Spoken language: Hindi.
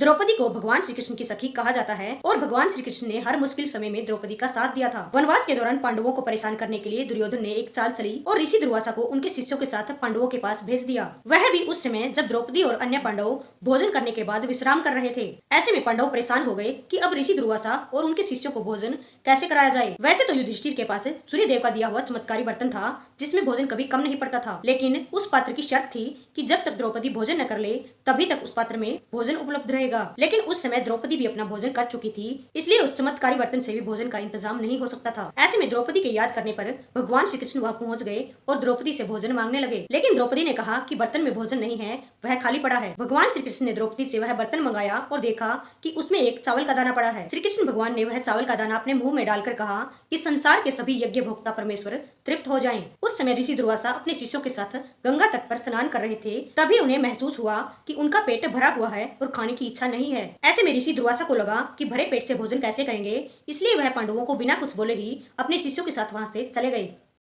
द्रौपदी को भगवान श्री कृष्ण की सखी कहा जाता है और भगवान श्री कृष्ण ने हर मुश्किल समय में द्रौपदी का साथ दिया था। वनवास के दौरान पांडवों को परेशान करने के लिए दुर्योधन ने एक चाल चली और ऋषि दुर्वासा को उनके शिष्यों के साथ पांडवों के पास भेज दिया। वह भी उस समय जब द्रौपदी और अन्य पांडव भोजन करने के बाद विश्राम कर रहे थे। ऐसे में पांडव परेशान हो गए कि अब ऋषि दुर्वासा और उनके शिष्यों को भोजन कैसे कराया जाए। वैसे तो युधिष्ठिर के पास सूर्य देव का दिया हुआ चमत्कारी बर्तन था जिसमें भोजन कभी कम नहीं पड़ता था, लेकिन उस पात्र की शर्त थी कि जब तक द्रौपदी भोजन न कर ले तभी तक उस पात्र में भोजन उपलब्ध रहेगा। लेकिन उस समय द्रौपदी भी अपना भोजन कर चुकी थी, इसलिए उस चमत्कारी बर्तन से भी भोजन का इंतजाम नहीं हो सकता था। ऐसे में द्रौपदी के याद करने पर भगवान श्री कृष्ण वहां पहुंच गए और द्रौपदी से भोजन मांगने लगे, लेकिन द्रौपदी ने कहा कि बर्तन में भोजन नहीं है, वह खाली पड़ा है। भगवान श्री कृष्ण ने द्रौपदी से वह बर्तन मंगाया और देखा कि उसमें एक चावल का दाना पड़ा है। श्री कृष्ण भगवान ने वह चावल का दाना अपने मुंह में डालकर कहा कि संसार के सभी यज्ञ भोक्ता परमेश्वर तृप्त हो जाएं। उस समय ऋषि दुर्वासा अपने शिष्यों के साथ गंगा तट पर स्नान कर रहे थे। तभी उन्हें महसूस हुआ कि उनका पेट भरा हुआ है और खाने की इच्छा नहीं है। ऐसे में ऋषि दुर्वासा को लगा कि भरे पेट से भोजन कैसे करेंगे, इसलिए वह पांडवों को बिना कुछ बोले ही अपने शिष्यों के साथ वहां से चले गए।